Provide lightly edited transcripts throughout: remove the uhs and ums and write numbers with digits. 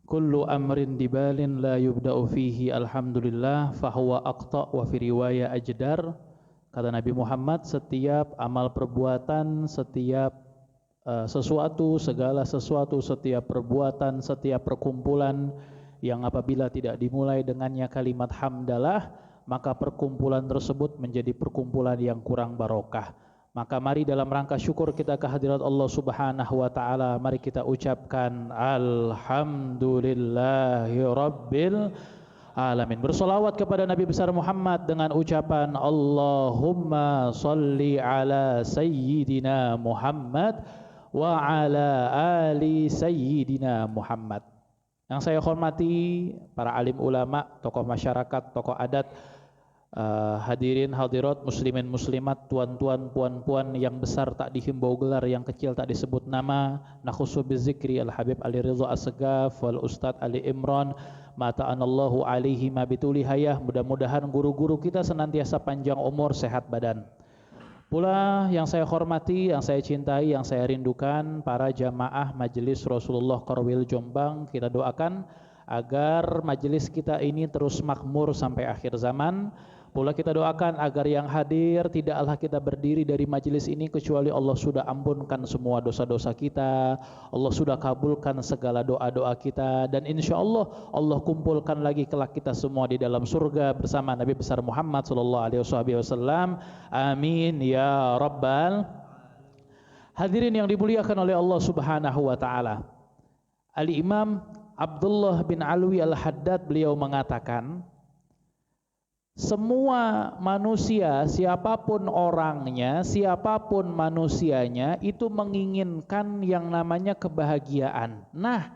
kullu amrin dibalin la yubda'u fihi alhamdulillah fahuwa aqta wa fi riwayah ajdar. Kata Nabi Muhammad, setiap amal perbuatan, setiap sesuatu, segala sesuatu, setiap perbuatan, setiap perkumpulan yang apabila tidak dimulai dengannya kalimat hamdalah, maka perkumpulan tersebut menjadi perkumpulan yang kurang barokah. Maka mari dalam rangka syukur kita kehadirat Allah Subhanahu wa taala, mari kita ucapkan alhamdulillahi rabbil alamin. Bersolawat kepada Nabi besar Muhammad dengan ucapan Allahumma salli ala sayyidina Muhammad wa ala ali sayyidina Muhammad. Yang saya hormati para alim ulama, tokoh masyarakat, tokoh adat, hadirin hadirat, muslimin muslimat, tuan-tuan, puan-puan yang besar tak dihimbau gelar, yang kecil tak disebut nama. Nakhusu bizikri Al-Habib Ali Ridha As-Segaf wal Ustadz Ali Imran mata'anallahu alaihi mabituli hayah. Mudah-mudahan guru-guru kita senantiasa panjang umur, sehat badan. Pula yang saya hormati, yang saya cintai, yang saya rindukan, para jamaah Majelis Rasulullah Korwil Jombang, kita doakan agar majelis kita ini terus makmur sampai akhir zaman. Pula kita doakan agar yang hadir, tidaklah kita berdiri dari majelis ini kecuali Allah sudah ampunkan semua dosa-dosa kita, Allah sudah kabulkan segala doa-doa kita, dan insya Allah Allah kumpulkan lagi kelak kita semua di dalam surga bersama Nabi besar Muhammad SAW. Amin ya rabbal. Hadirin yang dimuliakan oleh Allah Subhanahu wa taala. Al-Imam Abdullah bin Alwi Al-Haddad beliau mengatakan, semua manusia, siapapun orangnya, siapapun manusianya, itu menginginkan yang namanya kebahagiaan. Nah,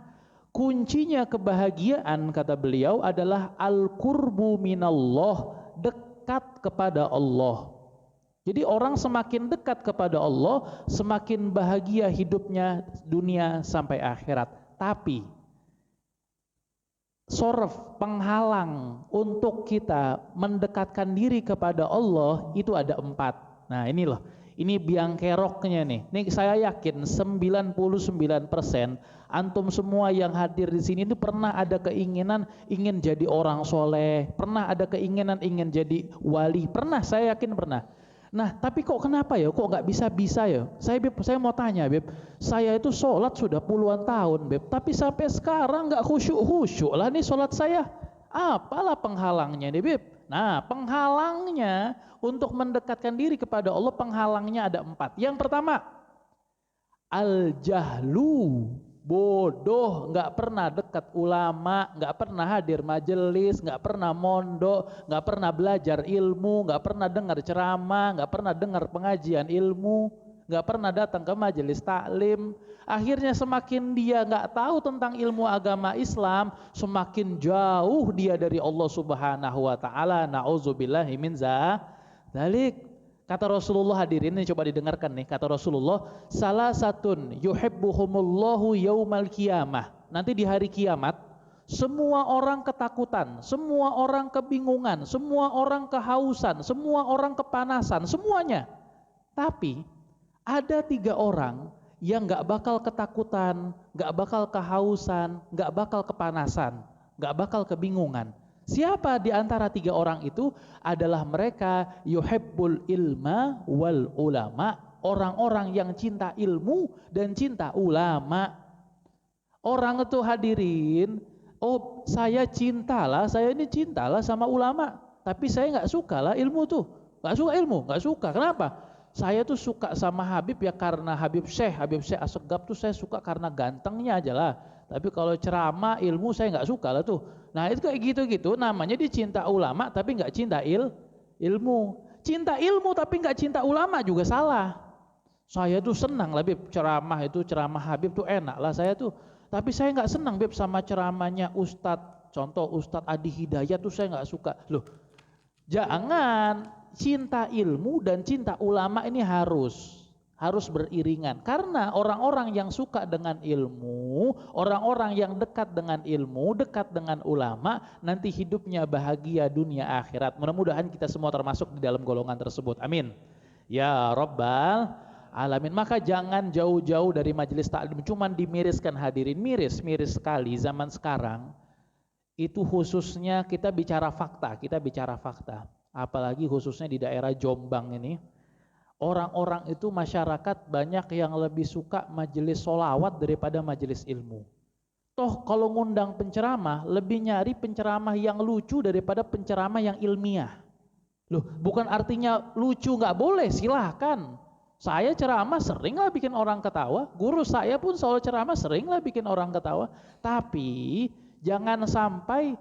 kuncinya kebahagiaan, kata beliau, adalah al-qurbu minallah, dekat kepada Allah. Jadi orang semakin dekat kepada Allah, semakin bahagia hidupnya dunia sampai akhirat. Tapi sorf, penghalang untuk kita mendekatkan diri kepada Allah itu ada 4. Nah ini loh, ini biang keroknya nih. Ini saya yakin 99% antum semua yang hadir di sini itu pernah ada keinginan ingin jadi orang soleh, pernah ada keinginan ingin jadi wali, pernah, saya yakin pernah. Nah tapi kok kenapa ya, kok nggak bisa ya? Saya mau tanya Beb, saya itu sholat sudah puluhan tahun Beb, tapi sampai sekarang nggak khusyuk lah nih sholat saya. Apalah penghalangnya nih Beb? Nah penghalangnya untuk mendekatkan diri kepada Allah, penghalangnya ada 4. Yang pertama, al-jahlu, bodoh, nggak pernah dekat ulama, nggak pernah hadir majelis, nggak pernah mondok, nggak pernah belajar ilmu, nggak pernah dengar ceramah, nggak pernah dengar pengajian ilmu, nggak pernah datang ke majelis taklim. Akhirnya semakin dia nggak tahu tentang ilmu agama Islam, semakin jauh dia dari Allah Subhanahu wa taala. Nauzubillahi min dzalik. Kata Rasulullah, hadirin ini coba didengarkan nih, kata Rasulullah, salah satun yuhibbuhumullahu yaumal qiyamah. Nanti di hari kiamat, semua orang ketakutan, semua orang kebingungan, semua orang kehausan, semua orang kepanasan, semuanya. Tapi ada 3 orang yang gak bakal ketakutan, gak bakal kehausan, gak bakal kepanasan, gak bakal kebingungan. Siapa di antara 3 orang itu? Adalah mereka yuhibbul ilma wal ulama, orang-orang yang cinta ilmu dan cinta ulama. Orang itu hadirin, oh saya cintalah, saya ini cintalah sama ulama, tapi saya nggak suka lah ilmu tuh, nggak suka ilmu, nggak suka. Kenapa? Saya tuh suka sama Habib ya karena Habib Syekh As-Segaf tuh saya suka karena gantengnya aja lah. Tapi kalau ceramah ilmu saya nggak suka lah tuh. Nah itu kayak gitu-gitu, namanya dia cinta ulama tapi nggak cinta ilmu. Cinta ilmu tapi nggak cinta ulama juga salah. Saya tuh senang lah Bib, ceramah Habib tuh enak lah saya tuh. Tapi saya nggak senang Bib sama ceramahnya Ustadz. Contoh Ustadz Adi Hidayat tuh saya nggak suka. Loh, jangan, cinta ilmu dan cinta ulama ini harus beriringan, karena orang-orang yang suka dengan ilmu, orang-orang yang dekat dengan ilmu, dekat dengan ulama, nanti hidupnya bahagia dunia akhirat. Mudah-mudahan kita semua termasuk di dalam golongan tersebut. Amin ya rabbal alamin. Maka jangan jauh-jauh dari majelis taklim, cuman dimiriskan hadirin, miris sekali zaman sekarang. Itu khususnya kita bicara fakta, apalagi khususnya di daerah Jombang ini. Orang-orang itu masyarakat banyak yang lebih suka majelis sholawat daripada majelis ilmu. Toh kalau ngundang penceramah, lebih nyari penceramah yang lucu daripada penceramah yang ilmiah. Loh, bukan artinya lucu nggak boleh, silahkan. Saya ceramah seringlah bikin orang ketawa, guru saya pun selalu ceramah seringlah bikin orang ketawa. Tapi jangan sampai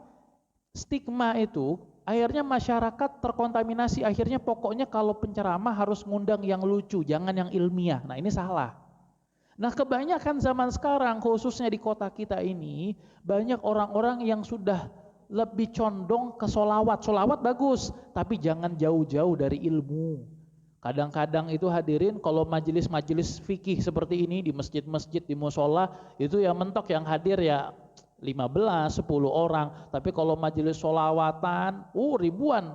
stigma itu akhirnya masyarakat terkontaminasi, akhirnya pokoknya kalau penceramah harus ngundang yang lucu, jangan yang ilmiah. Nah, ini salah. Nah, kebanyakan zaman sekarang khususnya di kota kita ini banyak orang-orang yang sudah lebih condong ke sholawat. Sholawat bagus, tapi jangan jauh-jauh dari ilmu. Kadang-kadang itu hadirin kalau majelis-majelis fikih seperti ini di masjid-masjid, di musola, itu yang mentok yang hadir ya 15, 10 orang. Tapi kalau majelis sholawatan, ribuan.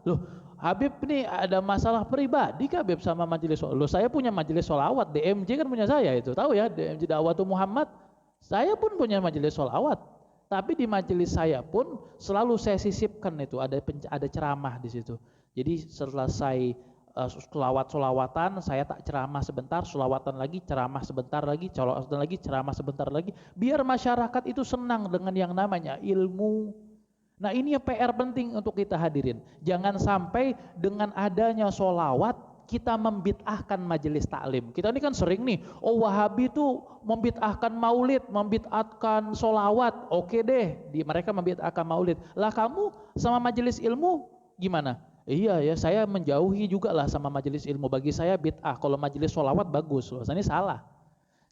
Loh, Habib nih ada masalah pribadi kah Habib sama majelis sholawat? Loh, saya punya majelis sholawat, DMJ kan punya saya itu. Tahu ya, DMJ Da'watul Muhammad. Saya pun punya majelis sholawat. Tapi di majelis saya pun selalu saya sisipkan itu, ada ceramah di situ. Jadi selesai sholawatan, saya tak ceramah sebentar, sholawatan lagi, ceramah sebentar lagi, sholawatan lagi, ceramah sebentar lagi, biar masyarakat itu senang dengan yang namanya ilmu. Nah, ini PR penting untuk kita hadirin. Jangan sampai dengan adanya sholawat kita membid'ahkan majelis taklim. Kita ini kan sering nih, Wahabi itu membid'ahkan maulid, membid'ahkan sholawat. Oke deh, mereka membid'ahkan maulid. Lah kamu sama majelis ilmu gimana? Iya ya, saya menjauhi juga lah sama majelis ilmu. Bagi saya bid'ah, kalau majelis sholawat bagus. Ini salah.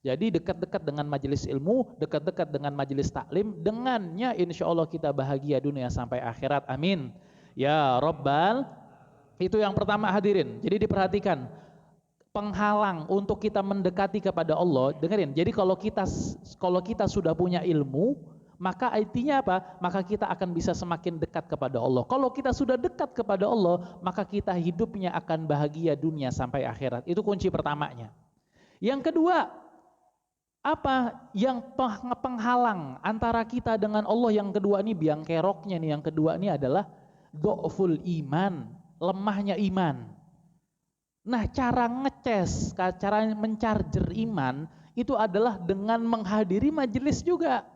Jadi dekat-dekat dengan majelis ilmu, dekat-dekat dengan majelis taklim, dengannya insya Allah kita bahagia dunia sampai akhirat. Amin. Ya Rabbal. Itu yang pertama hadirin. Jadi diperhatikan, penghalang untuk kita mendekati kepada Allah. Dengerin. Jadi kalau kita sudah punya ilmu, maka artinya apa? Maka kita akan bisa semakin dekat kepada Allah. Kalau kita sudah dekat kepada Allah, maka kita hidupnya akan bahagia dunia sampai akhirat. Itu kunci pertamanya. Yang kedua, apa yang penghalang antara kita dengan Allah? Yang kedua ini biang keroknya nih. Yang kedua ini adalah dha'ful iman, lemahnya iman. Nah, cara ngeces, cara mencarger iman itu adalah dengan menghadiri majelis juga.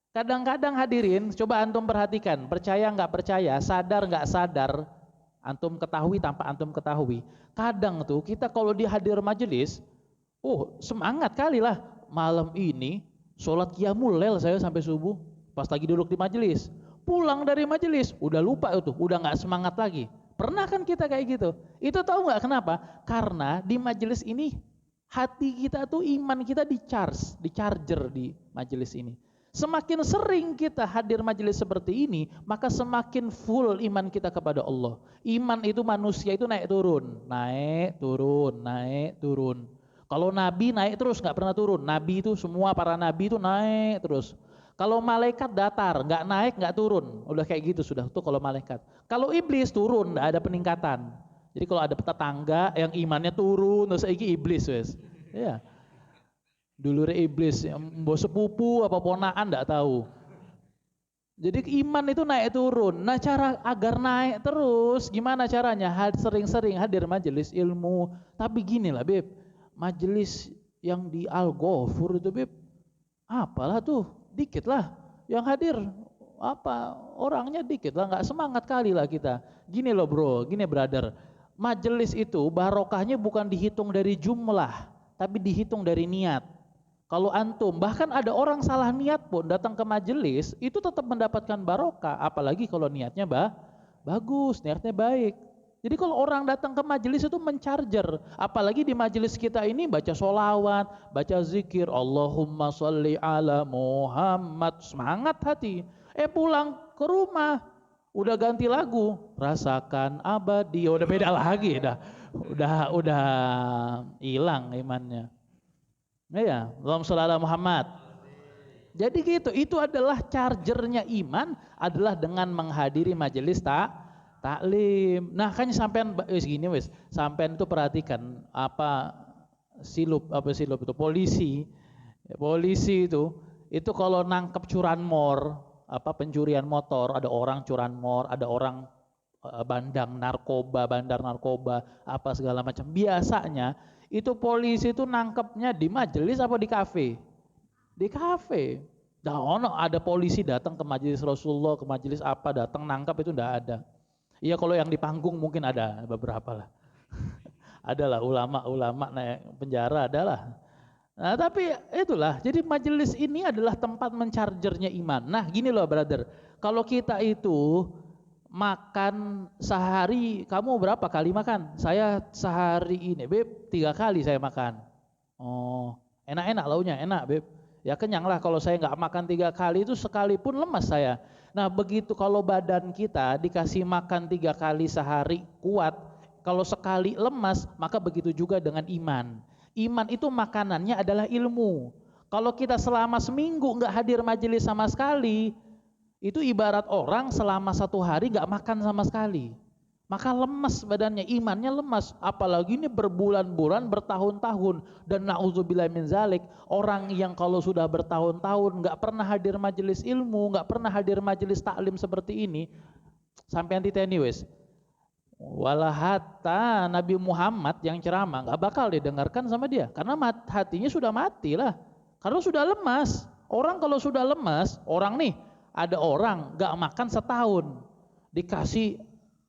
Kadang-kadang hadirin, coba antum perhatikan, percaya nggak percaya, sadar nggak sadar, antum ketahui tanpa antum ketahui. Kadang tuh kita kalau dihadir majelis, semangat kali lah malam ini sholat qiyamul lail saya sampai subuh, pas lagi duduk di majelis. Pulang dari majelis, udah lupa itu, udah nggak semangat lagi. Pernah kan kita kayak gitu? Itu tahu nggak kenapa? Karena di majelis ini hati kita tuh, iman kita di-charger di majelis ini. Semakin sering kita hadir majelis seperti ini, maka semakin full iman kita kepada Allah. Iman itu manusia itu naik turun. Kalau Nabi naik terus, nggak pernah turun. Nabi itu semua para Nabi itu naik terus. Kalau malaikat datar, nggak naik nggak turun. Udah kayak gitu sudah tuh kalau malaikat. Kalau iblis turun, nggak ada peningkatan. Jadi kalau ada tetangga yang imannya turun, terus iki iblis wes. Ya. Dulure iblis, mbok sepupu apa ponakan enggak tahu. Jadi iman itu naik turun. Nah, cara agar naik terus gimana caranya? Sering-sering hadir majelis ilmu. Tapi gini lah Beb, majelis yang di Al-Ghafur itu Beb, apalah tuh, dikit lah yang hadir, orangnya dikit lah, nggak semangat kali lah kita. Gini loh bro, gini brother, majelis itu barokahnya bukan dihitung dari jumlah, tapi dihitung dari niat. Kalau antum, bahkan ada orang salah niat pun datang ke majelis, itu tetap mendapatkan barokah, apalagi kalau niatnya bagus, niatnya baik. Jadi kalau orang datang ke majelis itu mencarger, apalagi di majelis kita ini baca sholawat, baca zikir, Allahumma sholli ala Muhammad, semangat hati. Pulang ke rumah, udah ganti lagu, rasakan abadi, udah beda lagi, udah hilang imannya. Ya, Allahumma sholli ala Muhammad. Jadi gitu, itu adalah chargernya iman, adalah dengan menghadiri majelis taklim. Nah kan sampean wis gini wis, sampean itu perhatikan apa silup itu polisi itu kalau nangkep curanmor, apa pencurian motor, ada orang curanmor, ada orang bandar narkoba, apa segala macam. Biasanya itu polisi itu nangkepnya di majelis apa di kafe? Di kafe. Dah ono ada polisi datang ke majelis Rasulullah, ke majelis apa datang nangkap itu ndak ada. Iya kalau yang di panggung mungkin ada beberapa lah. Adalah ulama-ulama naik penjara adalah. Nah, tapi itulah. Jadi majelis ini adalah tempat mencargernya iman. Nah, gini loh brother. Kalau kita itu makan sehari, kamu berapa kali makan? Saya sehari ini, Beb, 3 kali saya makan. Oh, enak-enak launya, enak, Beb. Ya kenyang lah kalau saya nggak makan 3 kali itu sekalipun lemas saya. Nah begitu kalau badan kita dikasih makan 3 kali sehari kuat, kalau sekali lemas maka begitu juga dengan iman. Iman itu makanannya adalah ilmu. Kalau kita selama seminggu nggak hadir majelis sama sekali, itu ibarat orang selama 1 hari nggak makan sama sekali. Maka lemas badannya, imannya lemas. Apalagi ini berbulan-bulan, bertahun-tahun. Dan na'udzubillah min zalik, orang yang kalau sudah bertahun-tahun nggak pernah hadir majelis ilmu, nggak pernah hadir majelis taklim seperti ini, sampai anti wes. Walahata Nabi Muhammad yang ceramah nggak bakal didengarkan sama dia, karena hatinya sudah mati lah, karena sudah lemas. Orang kalau sudah lemas, orang nih ada orang nggak makan setahun, dikasih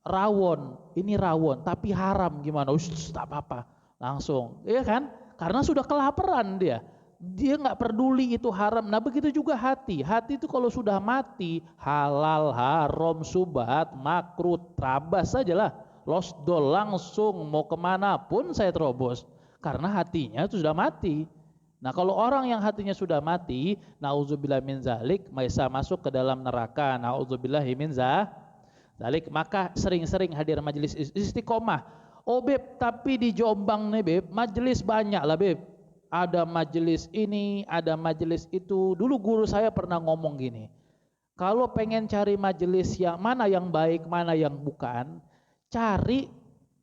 rawon, ini rawon tapi haram gimana? Tak apa-apa, langsung, iya kan? Karena sudah kelaparan dia nggak peduli itu haram. Nah begitu juga hati itu kalau sudah mati, halal, haram, subhat, makruh, terabas saja lah, losdol langsung mau kemana pun saya terobos, karena hatinya itu sudah mati. Nah kalau orang yang hatinya sudah mati, na'udzubillah min zalik, bisa masuk ke dalam neraka, na'udzubillah min zalik. Maka sering-sering hadir majelis istiqomah. Oh Beb, tapi di Jombang nih Beb, majelis banyak lah Beb, ada majelis ini, ada majelis itu. Dulu guru saya pernah ngomong gini, kalau pengen cari majelis yang mana yang baik, mana yang bukan, cari,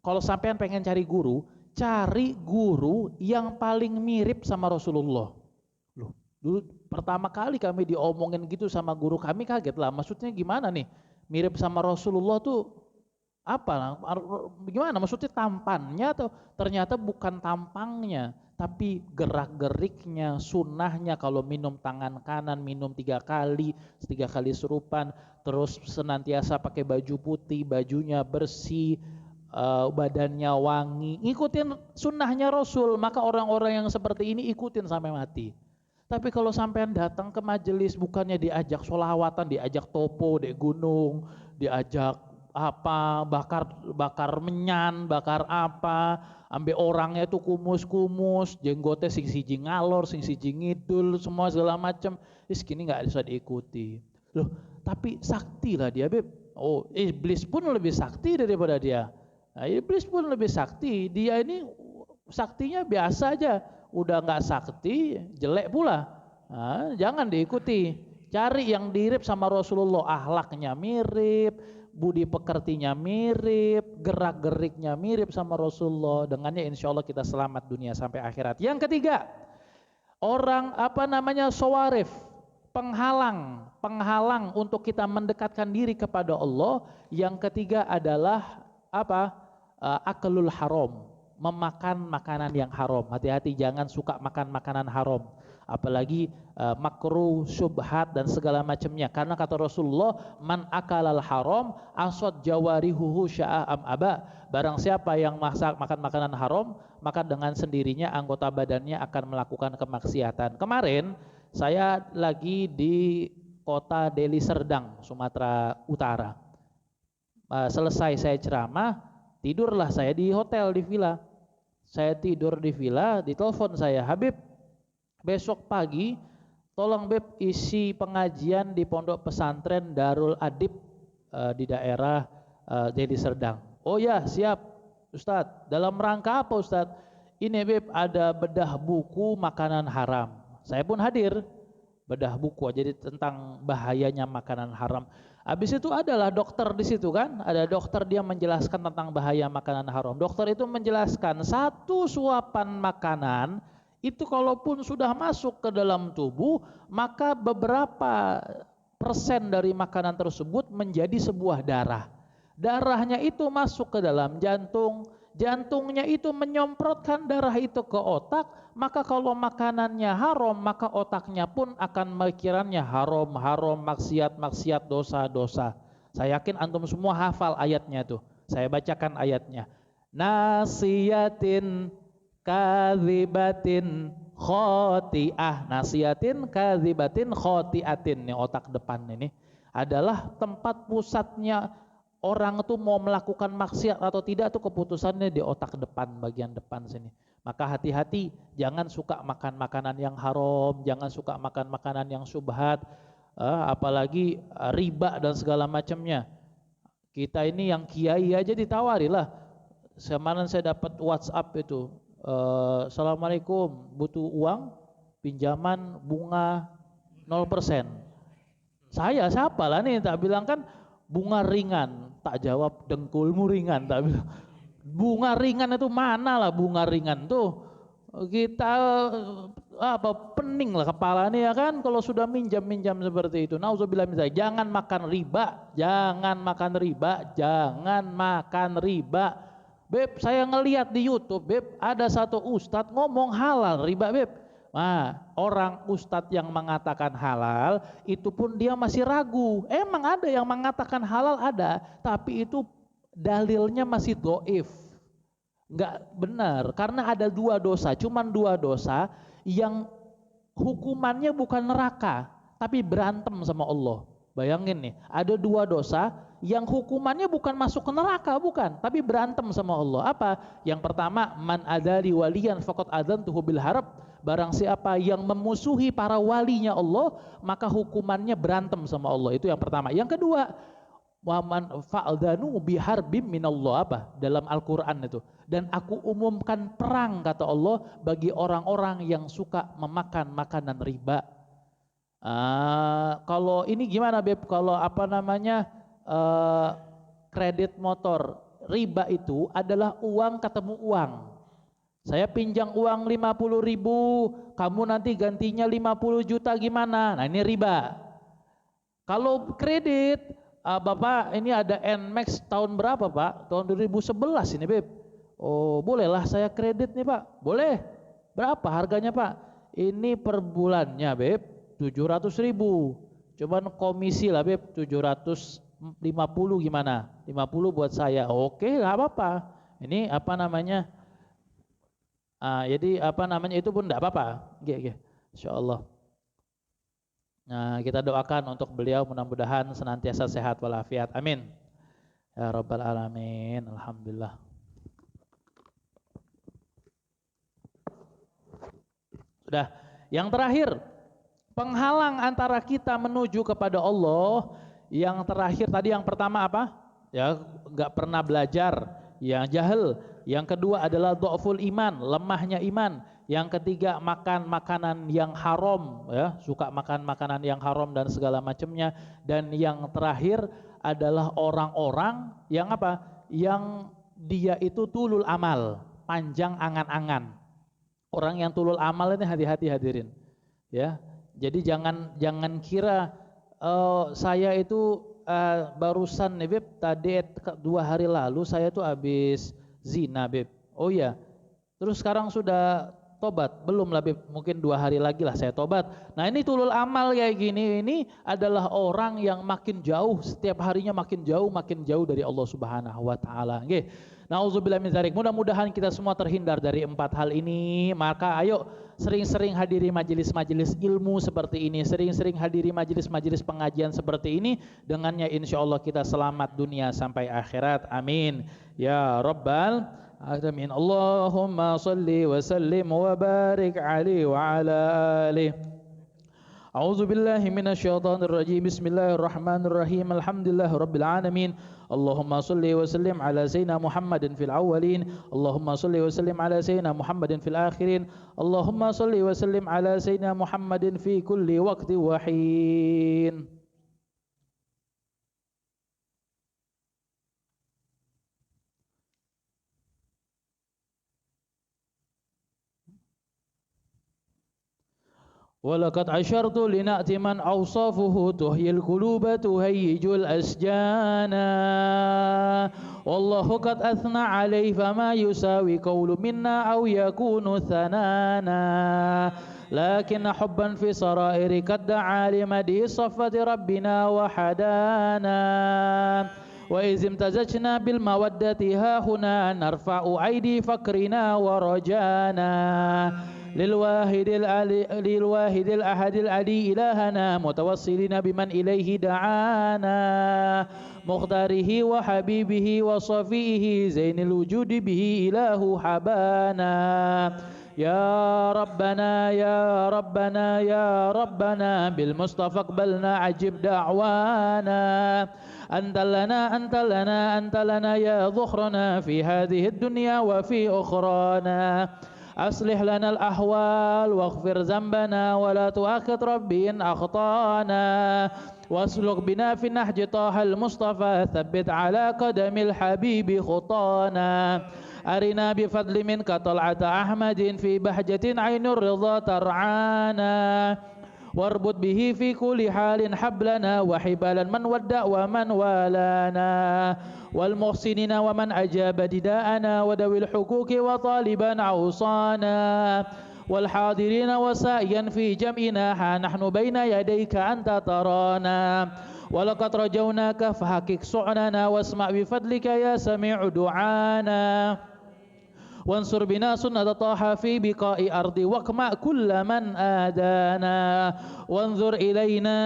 kalau sampean pengen cari guru, cari guru yang paling mirip sama Rasulullah. Loh, dulu pertama kali kami diomongin gitu sama guru kami, kaget lah, maksudnya gimana nih? Mirip sama Rasulullah tuh apa? Gimana? Maksudnya tampannya atau ternyata bukan tampangnya, tapi gerak-geriknya, sunnahnya. Kalau minum tangan kanan, minum 3 kali, 3 kali serupan, terus senantiasa pakai baju putih, bajunya bersih, badannya wangi, ikutin sunnahnya Rasul. Maka orang-orang yang seperti ini ikutin sampai mati. Tapi kalau sampean datang ke majelis bukannya diajak sholawatan, diajak topo di gunung, diajak apa, bakar menyan, bakar apa, ambil orangnya itu kumus-kumus, jenggotnya sing siji ngalor, sing siji ngidul, semua segala macam, gini nggak bisa diikuti. Loh, tapi sakti lah dia Beb. Oh, iblis pun lebih sakti daripada dia. Nah, iblis pun lebih sakti, dia ini saktinya biasa aja. Udah nggak sakti, jelek pula. Nah, jangan diikuti. Cari yang mirip sama Rasulullah, akhlaknya mirip, budi pekertinya mirip, gerak-geriknya mirip sama Rasulullah. Dengannya insya Allah kita selamat dunia sampai akhirat. Yang ketiga, orang sawarif, penghalang untuk kita mendekatkan diri kepada Allah. Yang ketiga adalah aklul haram, memakan makanan yang haram. Hati-hati, jangan suka makan makanan haram, apalagi makruh, syubhat dan segala macamnya. Karena kata Rasulullah, man akalal haram asad jawarihuhu sya'am aba. Barang siapa yang makan makanan haram, maka dengan sendirinya anggota badannya akan melakukan kemaksiatan. Kemarin saya lagi di kota Deli Serdang, Sumatera Utara. Selesai saya ceramah, tidurlah saya di hotel, di villa. Saya tidur di villa, ditelepon saya, Habib, besok pagi tolong Beb isi pengajian di pondok pesantren Darul Adib di daerah Deli Serdang. Oh ya, siap Ustadz. Dalam rangka apa Ustadz? Ini Beb ada bedah buku makanan haram. Saya pun hadir. bedah buku jadi tentang bahayanya makanan haram. Habis itu adalah dokter di situ kan, ada dokter dia menjelaskan tentang bahaya makanan haram. Dokter itu menjelaskan satu suapan makanan itu kalaupun sudah masuk ke dalam tubuh, maka beberapa persen dari makanan tersebut menjadi sebuah darah. Darahnya itu masuk ke dalam jantung, jantungnya itu menyemprotkan darah itu ke otak, maka kalau makanannya haram, maka otaknya pun akan mengirannya haram, haram, maksiat, maksiat, dosa, dosa. Saya yakin antum semua hafal ayatnya tuh. Saya bacakan ayatnya. Nasiyatin kadzibatin khoti'ah. Nasiyatin kadzibatin khoti'atin. Ini otak depan ini adalah tempat pusatnya orang itu mau melakukan maksiat atau tidak tuh keputusannya di otak depan, bagian depan sini. Maka hati-hati, jangan suka makan makanan yang haram, jangan suka makan makanan yang syubhat, apalagi riba dan segala macamnya. Kita ini yang kiai aja ditawarilah. Semalam saya dapat WhatsApp itu, Assalamualaikum, butuh uang, pinjaman bunga 0%. Saya siapa lah nih, tak bilang kan bunga ringan, tak jawab dengkulmu ringan, tak bilang bunga ringan itu mana lah bunga ringan tuh, kita pening lah kepala nih ya kan kalau sudah minjam seperti itu. Nauzubillah min dzalik. Jangan makan riba, jangan makan riba, jangan makan riba. Beb, saya ngelihat di YouTube, Beb, ada satu ustadz ngomong halal riba, Beb. Nah, orang ustadz yang mengatakan halal itu pun dia masih ragu. Emang ada yang mengatakan halal ada, tapi itu dalilnya masih dhaif. Enggak benar, karena ada dua dosa, cuman dua dosa yang hukumannya bukan neraka, tapi berantem sama Allah. Bayangin nih, ada dua dosa yang hukumannya bukan masuk ke neraka, bukan, tapi berantem sama Allah. Apa? Yang pertama, man adali waliyan faqad adzantuhu bil harb. Barang siapa yang memusuhi para walinya Allah, maka hukumannya berantem sama Allah. Itu yang pertama. Yang kedua, waman fa'adhanu biharbim minallah, apa? Dalam Al-Qur'an itu. Dan aku umumkan perang, kata Allah, bagi orang-orang yang suka memakan makanan riba. Kalau ini gimana, Beb? Kalau kredit motor, riba itu adalah uang ketemu uang. Saya pinjam uang 50.000, kamu nanti gantinya 50 juta gimana? Nah, ini riba. Kalau kredit, Bapak ini ada NMAX tahun berapa, Pak? Tahun 2011 ini, Beb. Oh, bolehlah saya kredit nih, Pak. Boleh. Berapa harganya, Pak? Ini per bulannya, Beb, 700.000. Cuman komisi lah, Beb, 750 gimana? 50 buat saya. Oke, nggak apa-apa. Ini jadi itu pun enggak apa-apa. Insyaallah. Nah, kita doakan untuk beliau mudah-mudahan senantiasa sehat walafiat. Amin. Ya rabbal alamin. Alhamdulillah. Sudah. Yang terakhir, penghalang antara kita menuju kepada Allah. Yang terakhir tadi yang pertama apa? Ya, enggak pernah belajar, yang jahil. Yang kedua adalah dhaful iman, lemahnya iman. Yang ketiga makan makanan yang haram, ya, suka makan makanan yang haram dan segala macamnya. Dan yang terakhir adalah orang-orang yang apa? Yang dia itu tulul amal, panjang angan-angan. Orang yang tulul amal ini hati-hati hadirin, ya. Jadi jangan kira saya itu barusan nih, Beb, tadi 2 hari lalu saya tuh habis zina, Beb. Oh iya, terus sekarang sudah tobat? Belum lah, Beb, mungkin 2 hari lagi lah saya tobat. Nah, ini tulul amal kayak gini, ini adalah orang yang makin jauh, setiap harinya makin jauh dari Allah Subhanahu wa taala. Nggih. Nauzubillah min dzalik. Mudah-mudahan kita semua terhindar dari 4 hal ini. Maka ayo sering-sering hadiri majelis-majelis ilmu seperti ini, sering-sering hadiri majelis-majelis pengajian seperti ini. Dengannya insya Allah kita selamat dunia sampai akhirat. Amin ya rabbal alamin. Allahumma salli wa sallim wa barik alaihi wa ala alihi أعوذ بالله من الشيطان الرجيم بسم الله الرحمن الرحيم الحمد لله رب العالمين اللهم صل وسلم على سيدنا محمد في الأولين اللهم صل وسلم على سيدنا محمد في الآخرين اللهم صل وسلم على سيدنا محمد في كل وقت وحين. ولقد عشرت لنأتي من أوصافه تحيي القلوب تهيج الأشجان والله قد أثنى عليه فما يساوي قول منا أو يكون ثنانا لكن حبا في سرائر قد دعا لمدي صفة ربنا وحدانا وإذ امتزجنا بالمودة ها هنا نرفع أيدي فكرنا ورجانا للواحد الأحد العلي إلهنا متوسلين بمن إليه دعانا مختاره وحبيبه وصفيه زين الوجود به إله حبانا يا ربنا يا ربنا يا ربنا بالمصطفى اقبلنا عجب دعوانا أنت لنا أنت لنا أنت لنا يا ذخرنا في هذه الدنيا وفي أخرانا أصلح لنا الأحوال واغفر ذنبنا ولا تؤاخذ ربي إن أخطأنا واسلك بنا في نهج طه المصطفى ثبت على قدم الحبيب خطانا أرنا بفضل منك طلعة أحمد في بهجة عين الرضا ترعانا واربط به في كل حال حبلنا وحبالا من ودع ومن والانا والمحسنين ومن أجاب نداءنا وذوي الحقوق وطالبا عوصانا والحاضرين وسائيا في جمعنا ها نحن بين يديك أنت ترانا ولقد رجوناك فحقق سعننا واسمع بفضلك يا سميع دعانا وانصر بنا سنة طه في بقاء أرض واقمع كل من آدانا وانظر إلينا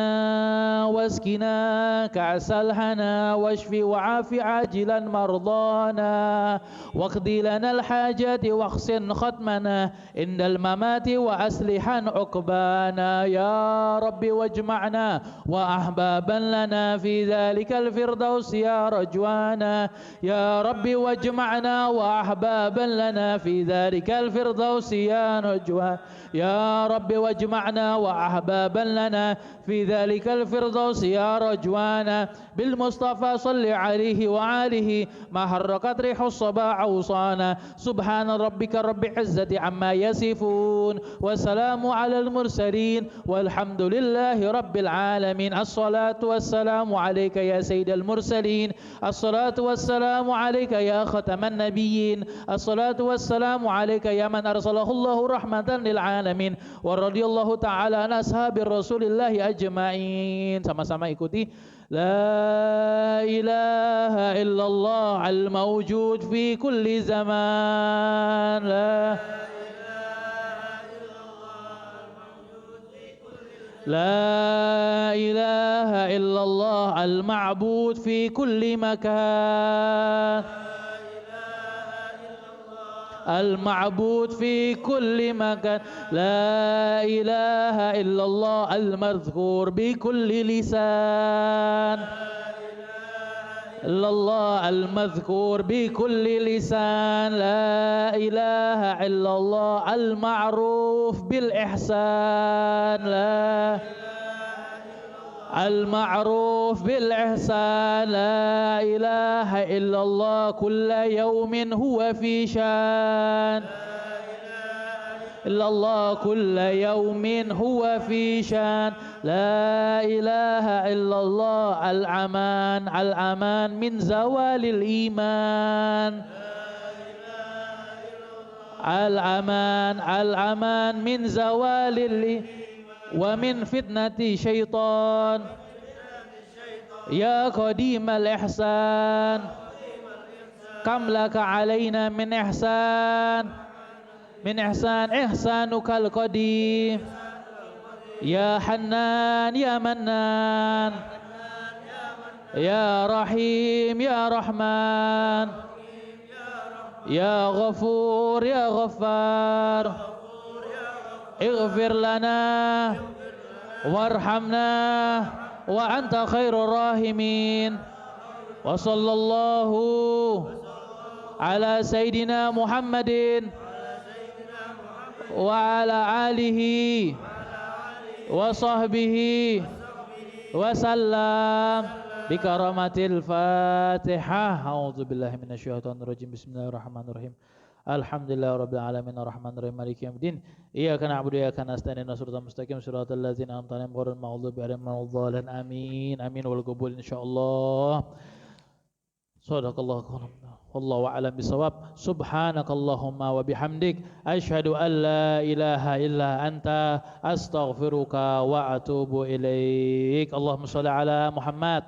واسكنا كأس الهنا واشف وعاف عاجلا مرضانا واقضي لنا الحاجات واحسن ختمنا عند الممات وأصلحا عقبانا يا رب واجمعنا وأحبابا لنا في ذلك الفردوس يا رجوانا يا رب واجمعنا وأحبابا لنا في ذلك الفردوس يا نجوى يا رب واجمعنا وأحبابا لنا في ذلك الفردوس يا رجوانا بالمصطفى صل عليه وآله ما حركت ريح الصبا عوصانا سبحان ربك رب العزة عما يصفون والسلام على المرسلين والحمد لله رب العالمين. الصلاة والسلام عليك يا سيد المرسلين الصلاة والسلام عليك يا ختم النبيين الصلاة والسلام عليك يا من أرسله الله رحمة للعالمين ورضي الله تعالى عن أصحاب رسول الله أجمعين. Sama-sama ikuti لا إله إلا الله الموجود في كل زمان لا إله إلا الله المعبود في كل مكان المعبود في كل مكان لا إله إلا الله المذكور بكل لسان إلا الله المذكور بكل لسان لا إله إلا الله المعروف بالإحسان لا المعروف بالإحسان لا إله إلا الله كل يوم هو في شان إلا الله كل يوم هو في شان لا إله إلا الله الأمان الأمان من زوال الإيمان الأمان الأمان من زوال الإيمان ومن فتنة شيطان يا قديم الإحسان كم لك علينا من إحسان إحسانك القديم يا حنان يا منان يا رحيم يا رحمن يا غفور يا غفار اغفر لنا warhamna wa anta khairur rahimin. Wa sallallahu ala sayyidina Muhammadin wa ala alihi wa sahbihi wa sallam bi karamatil Fatihah. A'udzu billahi minasyaitonir rajim. Bismillahirrahmanirrahim. Alhamdulillahirabbil alamin arrahmanirrahim maliki yaumiddin. Iyyaka na'budu wa iyyaka nasta'in ihdinas siratal mustaqim siratal ladzina an'amta 'alaihim ghairil maghdubi 'alaihim waladdallin. Amin. Amin wal qabul insyaallah. Shadaqallahu qalam. Wallahu a'lam bisawab. Subhanakallahumma wa bihamdik asyhadu an la ilaha illa anta astaghfiruka wa atubu ilaik. Allahumma shalli ala Muhammad